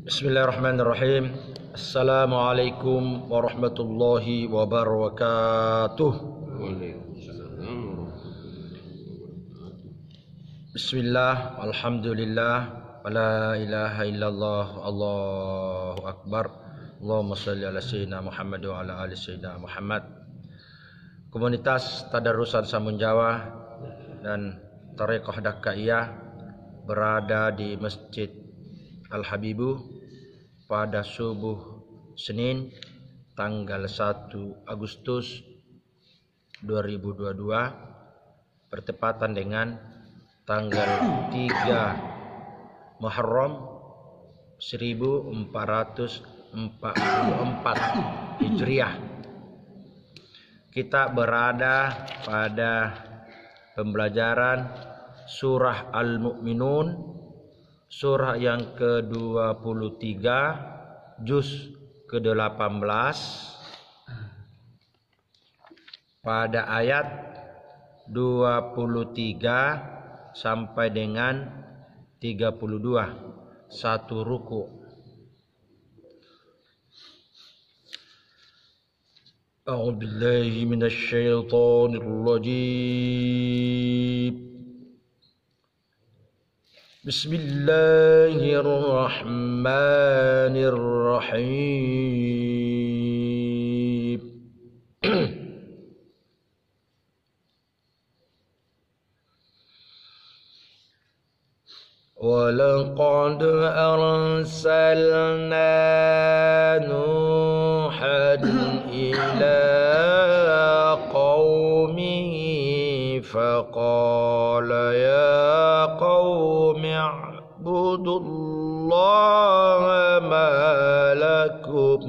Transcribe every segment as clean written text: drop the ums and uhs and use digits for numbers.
Bismillahirrahmanirrahim. Assalamualaikum warahmatullahi wabarakatuh. Bismillah, alhamdulillah, wala ilaha illallah, Allahu akbar. Allahumma shalli ala sayyidina Muhammad wa ala ali sayyidina Muhammad. Komunitas Tadarusan Samun Jawa dan Thariqah Dakkaiyah berada di Masjid Al-Habibu pada subuh Senin tanggal 1 Agustus 2022 bertepatan dengan tanggal 3 Muharram 1444 Hijriah. Kita berada pada pembelajaran surah Al-Mu'minun, surah yang ke-23, juz ke-18, pada ayat 23 sampai dengan 32, satu ruku. A'udzu billahi minasy syaithanir rajim. Bismillahirrahmanirrahim. وَلَقَدْ أَرْسَلْنَا نُوحًا إِلَى قَوْمِهِ فَقَالَ يَا قَوْمِ اعْبُدُوا اللَّهَ مَا لَكُمْ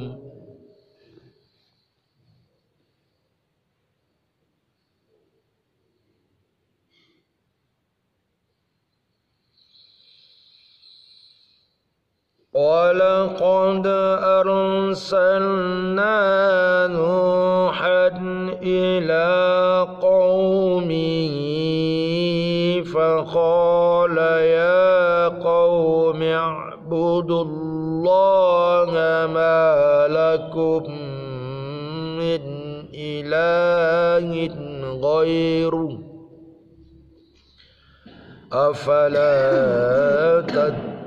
وَلَقَدْ أَرْسَلْنَا نُوحًا إِلَى قَوْمِهِ فَقَالَ يَا قَوْمِ اعْبُدُوا اللَّهَ مَا لَكُمْ مِنْ إِلَٰهٍ غَيْرُهُ أَفَلَا تتقون.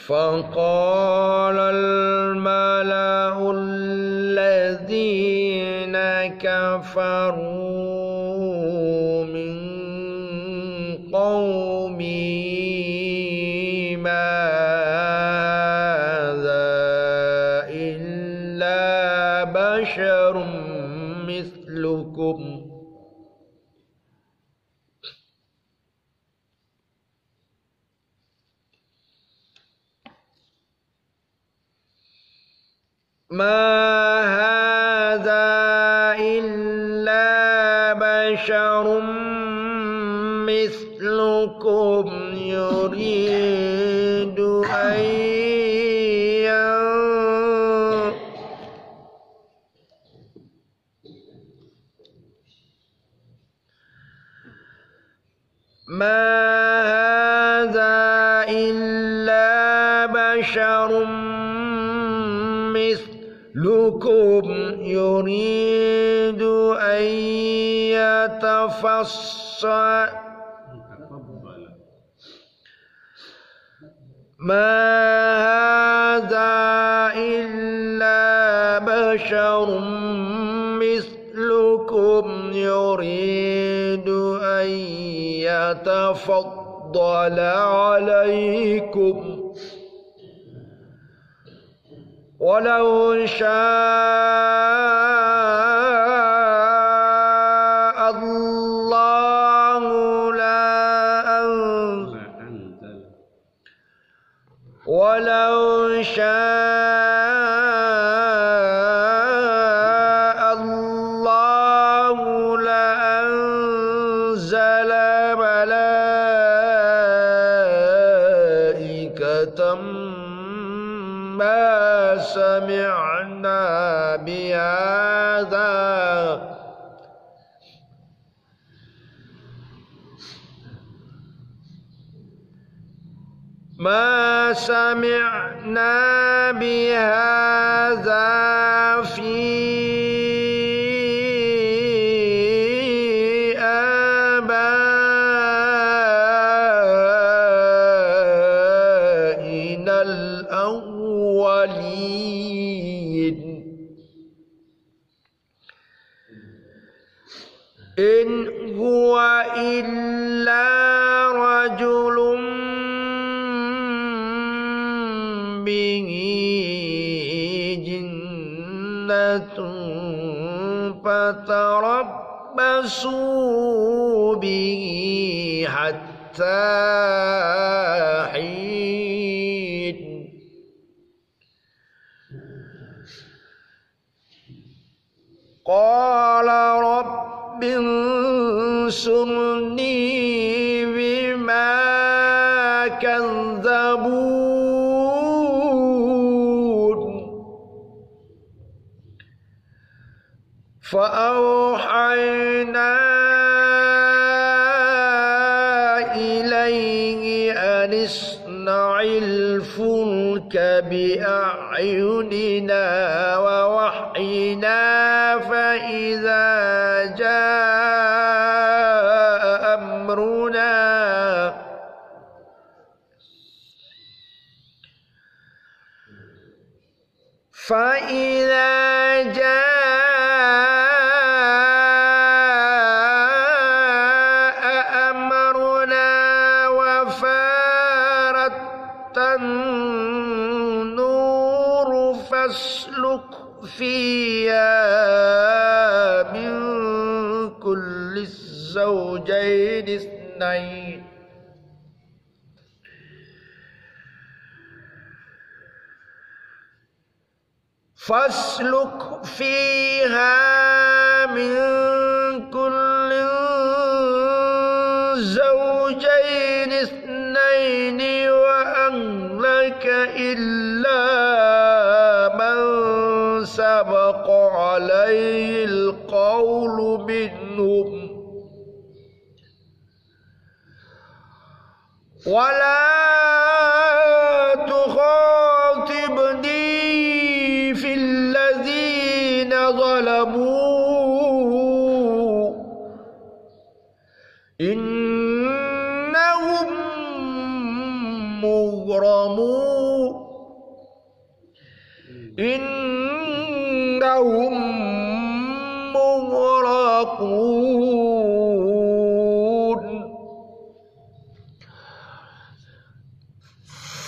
فقال الملأ الذين كفروا من قومه ما هذا إلا بشر مثلكم ما هذا إلا بشر مثلكم يريد أن ما هذا إلا بشر مثلكم يريد أن يتفصل ما هذا إلا بشر مثلكم يريد أن يتفضل عليكم ولو شاء الله ولو شاء الله لأنزل ملائكة ما سمعنا بهذا ما سمعنا بهذا في آبائنا الأولين إن هو إلا رجل به جنة فتربصوا به حتى حين قال رب انصرني بما كذبون فأوحينا إليه أن اصنع الفلك بأعيننا ووحينا فإذا جاء أمرنا وفارت النور فاسلك فيها من كل الزوجين اثنين فاسلك فيها من كل زوجين اثنين وأهلك إلا من سبق عليه القول منهم ولا تخاطبني في الذين ظلموا إنهم مغرمون إنهم مغرقون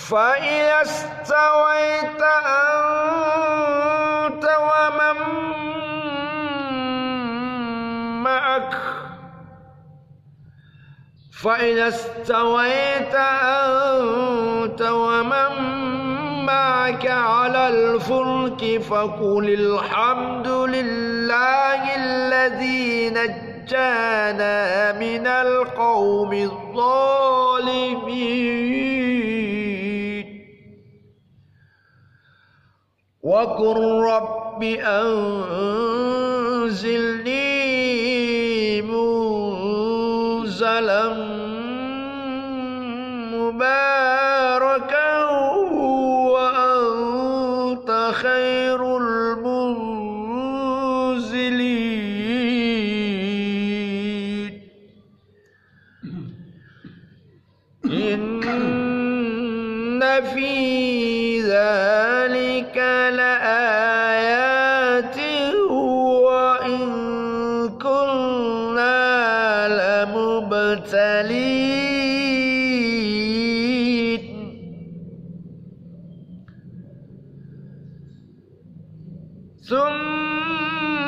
فإذا استويت أنت ومن معك فإذا استويت أنت ومن معك على الفلك فقل الحمد لله الذي نجانا من القوم الظالمين وقل رب أنزلني منزلا مباركا وأنت خير المنزلين إن في ذلك لآيات وإن كنا لمبتلين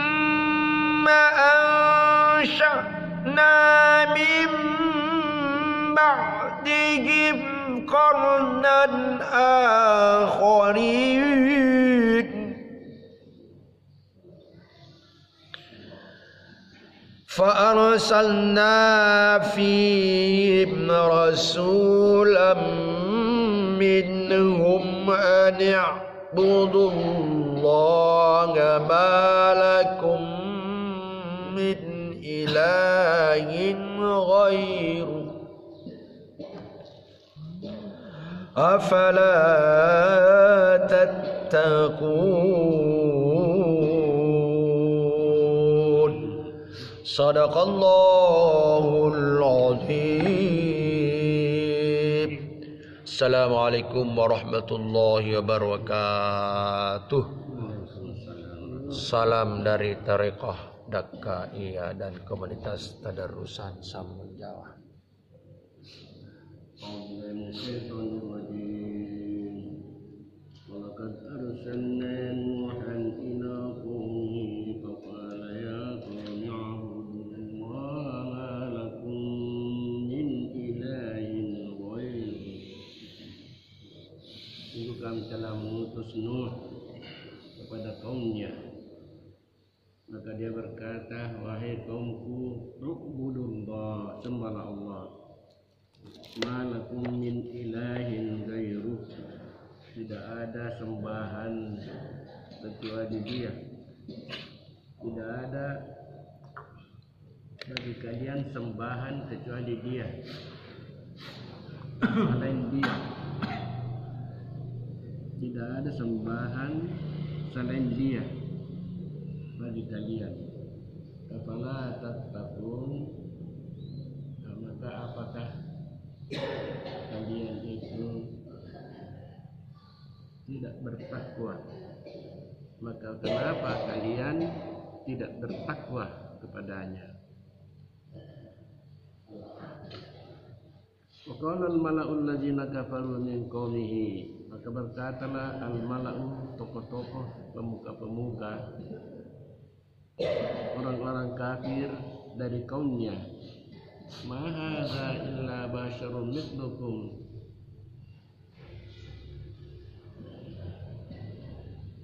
ثم أنشأنا من بعدهم قرنا آخرين فأرسلنا فيهم رسولا منهم أن اعبدوا الله ما لكم من إله غيره. أفلا تتقون صدق الله العظيم. Assalamualaikum warahmatullahi wabarakatuh. Salam dari Tarekat Dakkaiyah dan komunitas Tadarusan Sambung Jawa. Walaqad arsalna Nuhan ila qaumihi faqala ya qaumi a'budullaha ma lakum min ilahin ghairuh. Sungguh kami telah mengutus Nuh kepada kaumnya, maka dia berkata, wahai kaumku, u'budullah, sembahlah Allah, ma lakum min ilahin ghairuh, tidak ada sembahan kecuali Dia. Tidak ada bagi kalian sembahan kecuali Dia, selain Dia. Tidak ada sembahan selain Dia bagi kalian. Afala tattaqun, maka apakah kalian itu tidak bertakwa? Maka kenapa kalian tidak bertakwa kepadanya? Wa qala al-mala'u allazina kafaru min qaumihi, maka berkatalah al-mala'u, tokoh-tokoh, pemuka-pemuka, orang-orang kafir dari kaumnya, ma hadza illa basyarun mithlukum,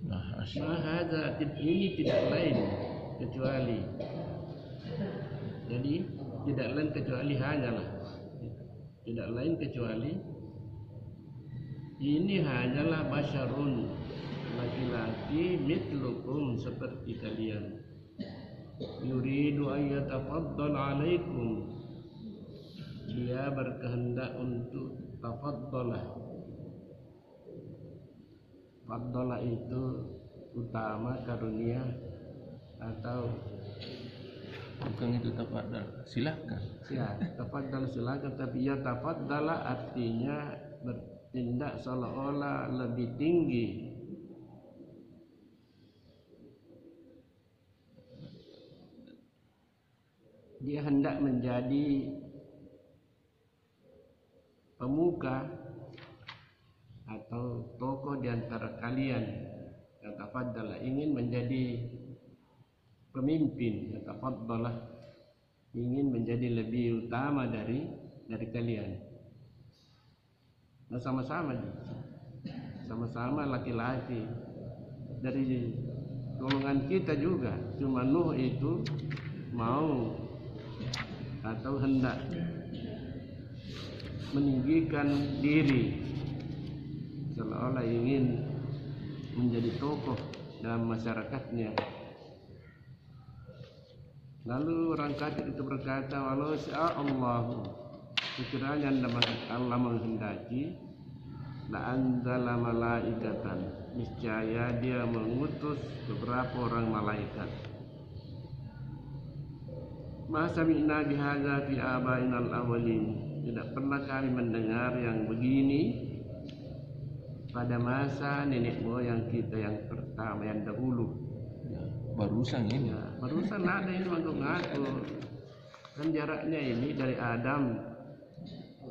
ma hadza, ini tidak lain kecuali, jadi tidak lain kecuali, hanyalah tidak lain kecuali ini hanyalah basyarun, laki-laki, mithlukum, seperti kalian, yuridu an yatafaddal alaikum, dia berkehendak untuk tafaddalah. Faddalah itu utama, karunia, atau bukan itu tafaddal, silakan. Ya, tafaddal silakan, tapi ya tafaddala artinya bertindak seolah-olah lebih tinggi. Dia hendak menjadi pemuka atau tokoh di antara kalian. Ya tafaddala, ingin menjadi pemimpin. Ya tafaddala, ingin menjadi lebih utama dari kalian. Nah, sama-sama laki-laki dari golongan kita juga. Cuma Nuh itu mau atau hendak meninggikan diri, seolah-olah ingin menjadi tokoh dalam masyarakatnya. Lalu orang kafir itu berkata, walau sya'allahu, sekiranya Allah menghendaki, la anzala malaikatan, niscaya Dia mengutus beberapa orang malaikat. Ma sami'na bihadza fi abainal awwalin, tidak pernah kami mendengar yang begini pada masa nenek moyang kita yang pertama, yang dahulu. Barusan ini. Ya, barusan ada ini ngaku-ngaku. Kan jaraknya ini dari Adam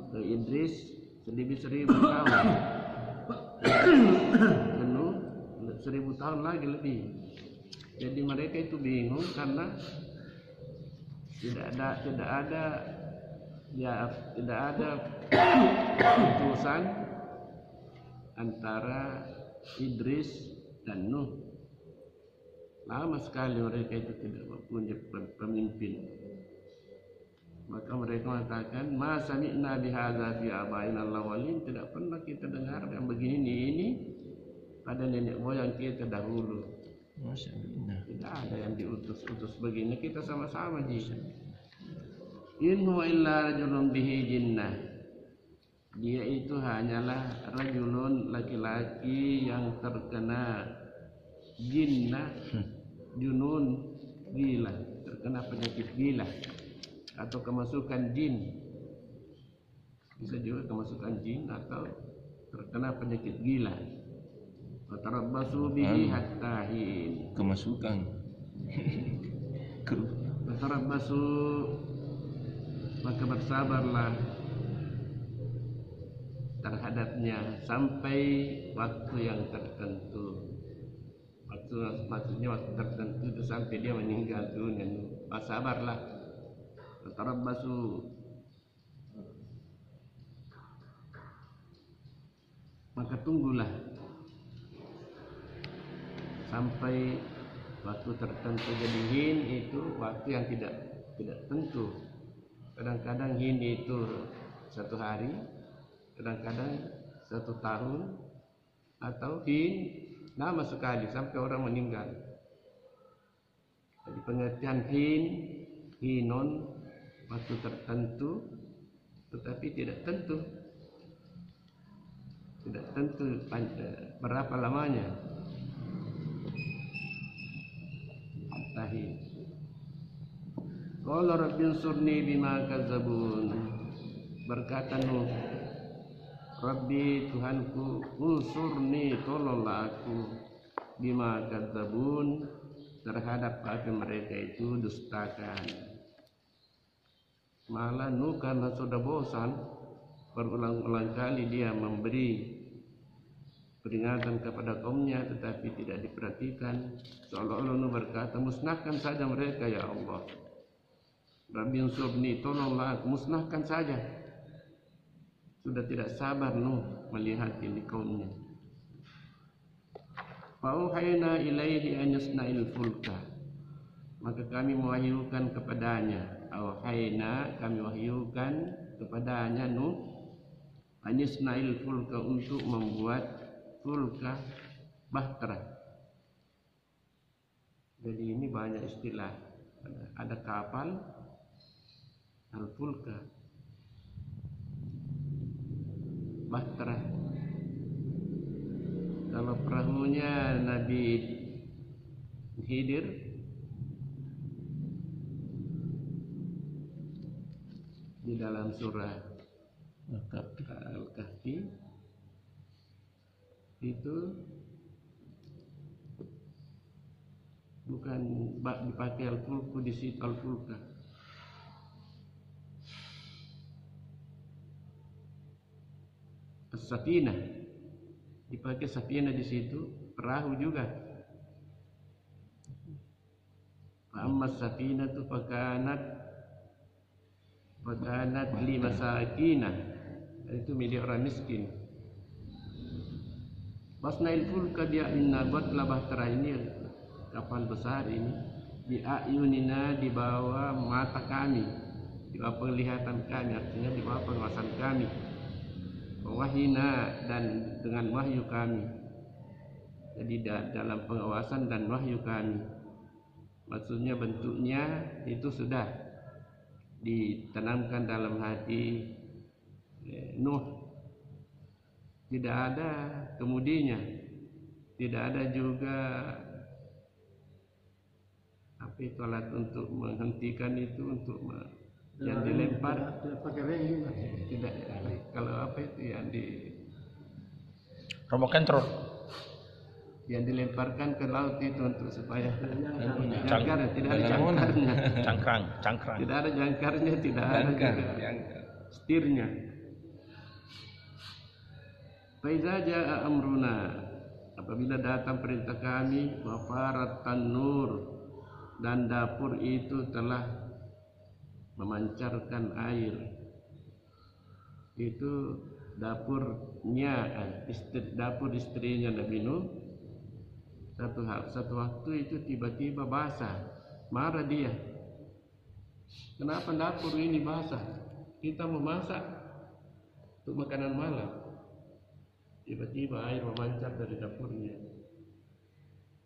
ke Idris 1.000 tahun. Penuh 1.000 tahun lagi lebih. Jadi mereka itu bingung karena tidak ada utusan antara Idris dan Nuh. Lama sekali mereka itu tidak punya pemimpin. Maka mereka mengatakan, ma sami'na bihadza fi abainal awwalin, tidak pernah kita dengar yang begini ini pada nenek moyang kita dahulu. Masya Allah. Tidak ada yang diutus begini, kita sama-sama ji. In huwa illa rajulun bihi jinnah. dia itu hanyalah rajulun, laki-laki yang terkena junun, gila, terkena penyakit gila atau kemasukan jin. Bisa juga kemasukan jin atau terkena penyakit gila. Watarabbasu bihi hatta hin. Kemasukan. Watarabbasu, maka bersabarlah terhadapnya sampai waktu yang tertentu. Maksudnya waktu tertentu itu sampai dia meninggal dunia. Bersabarlah. Watarabbasu, maka tunggulah sampai waktu tertentu. Jadi hin itu waktu yang tidak tentu. Kadang-kadang hin itu 1 hari, kadang-kadang 1 tahun, atau hin lama sekali sampai orang meninggal. Jadi pengertian hinon waktu tertentu, tetapi tidak tentu berapa lamanya. Tahin. Qala rabbinsurni bima kazzabun. Berkata Nuh, Rabbi, Tuhanku, unsurni, tolonglah aku, bima kadzabun, terhadap apa mereka itu dustakan. Malah Nuh karena sudah bosan, berulang-ulang kali dia memberi peringatan kepada kaumnya, tetapi tidak diperhatikan. Seolah-olah Nuh berkata, musnahkan saja mereka ya Allah. Rabbi unsurni, tolonglah aku, musnahkan saja. Sudah tidak sabar Nuh melihat ini kaumnya. Fauhayna ilaihi an yasna'il fulka, maka kami mewahyukan kepadanya. Auhayna, kami wahyukan kepadanya Nuh, an yasna'il fulka, untuk membuat fulka, bahtera. Jadi ini banyak istilah. Ada kapal, al-fulka, bahtera. Kalau perahunya Nabi Khidir, di dalam surah Al-Kahfi itu bukan dipakai al-fulku, di situ al-fulka. As-safinah dipakai safinah di situ, perahu juga. Amma safinatu fakanat li masakinah, itu milik orang miskin. Wasnail fulka, dia inna buatlah bahtera ini, kapal besar ini, di ayunina, di bawah mata kami, di bawah penglihatan kami, artinya di bawah pengawasan kami. Wahina, dan dengan wahyu kami. Jadi dalam pengawasan dan wahyu kami. Maksudnya bentuknya itu sudah ditanamkan dalam hati Nuh. Tidak ada kemudinya, tidak ada juga apa itu alat untuk menghentikan itu, untuk yang dilempar. Tidak, kalau apa itu yang remote control yang dilemparkan ke laut itu untuk supaya Cangkar, tidak ada jangkarnya. cangkrang Tidak ada jangkarnya, tidak ada juga setirnya. Faiza jaa amruna, apabila datang perintah kami, wa farat tanur, dan dapur itu telah memancarkan air. Itu dapurnya, dapur istrinya Nabi Nuh. Satu waktu itu tiba-tiba basah, marah dia. Kenapa dapur ini basah? Kita memasak untuk makanan malam, tiba-tiba air memancar dari dapurnya.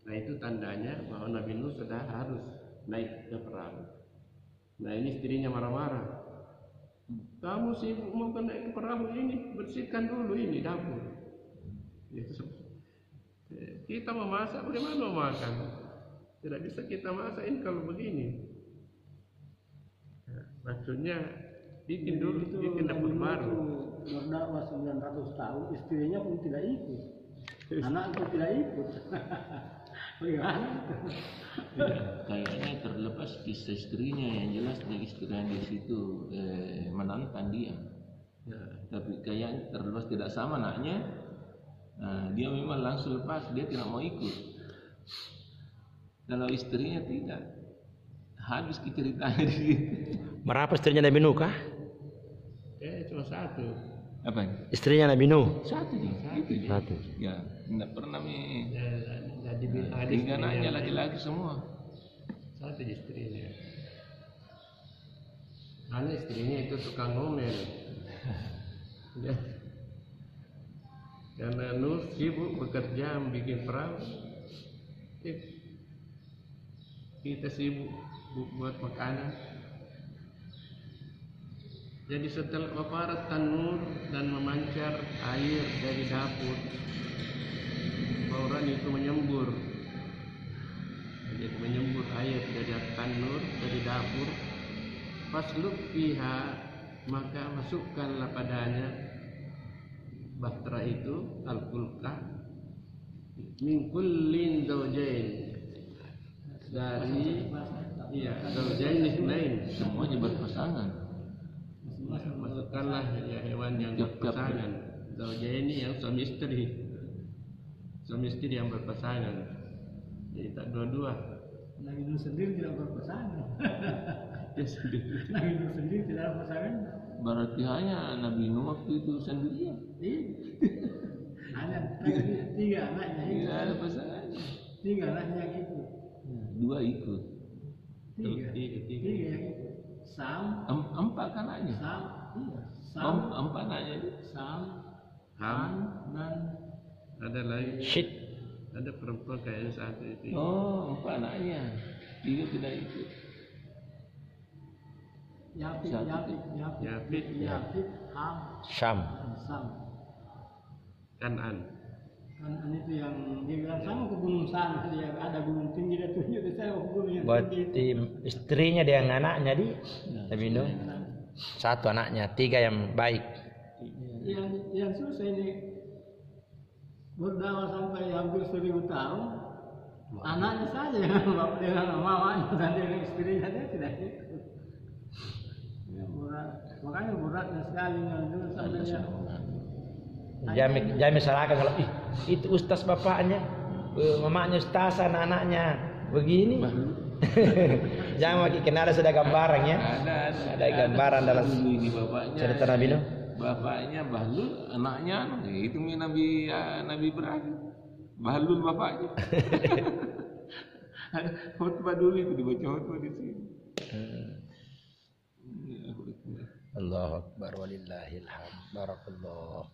Nah, itu tandanya bahwa Nabi Nuh sudah harus naik ke perahu. Nah, ini istrinya marah-marah. Kamu sibuk mau naik ke perahu ini, bersihkan dulu ini dapur. Kita memasak, bagaimana mau makan? Tidak bisa kita masakin kalau begini. Maksudnya bikin dulu, bikin dapur baru. Berdakwah 900 tahun, istrinya pun tidak ikut, anak pun tidak ikut. Bagaimana? Kayaknya terlepas kisah istrinya, yang jelas istrinya di situ menantang dia. Ya, tapi kayaknya terlepas tidak sama anaknya. Nah, dia memang langsung lepas, dia tidak mau ikut. Kalau istrinya tidak, habis ceritanya di situ. Berapa istrinya Nabi Nuh kah? Cuma satu. Apa? Istrinya Nabi Nuh? Satu gitu. Satu. Ya, tidak pernah Jadi tiga anaknya laki-laki semua. Satu istrinya. Anak istrinya itu tukang ngomel. Ya. Karena Nuh sibuk bekerja bikin perahu, kita sibuk buat makanan. Jadi setelah paparat tanur dan memancar air dari dapur, orang itu menyembur. Jadi menyembur air dari tanur, dari dapur. Fasluk fiha, maka masukkanlah padanya bahtera itu al-fulkah min kullin zawjain, dari zawjain ithnain, Semuanya berpasangan. masukkanlah ya hewan yang berpasangan. Zawjain yang suami istri yang berpasangan, jadi tak dua-dua. Nabi Nuh sendiri tidak berpasangan. Dia sendiri. Nabi Nuh sendiri tidak berpasangan. Berarti hanya Nabi Nuh waktu itu sendirian. Iya. Hanya tiga anaknya itu. Tidak ada pasangan. Tiga anaknya yang ikut. Dua ikut. Tiga yang ikut. Sam, Empat anaknya. Sam, iya. Sam, Empat anaknya. Sam, Ham, dan ada lagi, Shit. ada perempuan kayak satu itu. Oh, empat anaknya. Tiga tidak ikut. Yafid, Yafid, Ham, Syam. dan Sam. Kanan. Kan itu yang dia bilang sama ke gunung sana, dia ada gunung tinggi, dia tunjuk ke saya ke gunung yang Berarti tinggi. istrinya dengan anaknya di Nabi Nuh. Satu anaknya, tiga yang baik. Yang susah ini berdakwah sampai hampir 1000 tahun, anaknya saja yang bapak dengan mamanya dan dengan istrinya dia tidak ikut. Ya, berat. Makanya beratnya sekali dulu sampai Jami masyarakat kalau itu ustaz bapaknya, mamanya ustaz, anak-anaknya begini. Jangan makin kenal, sudah gambaran ya. Ada gambaran dalam ini bapaknya. cerita Nabi Nuh. Bapaknya Bahlul, anaknya itu Nabi Ibrahim. Bahlul bapaknya. Ada khutbah dulu itu dibaca khutbah di sini. Allahu Akbar walillahil hamd. Barakallah.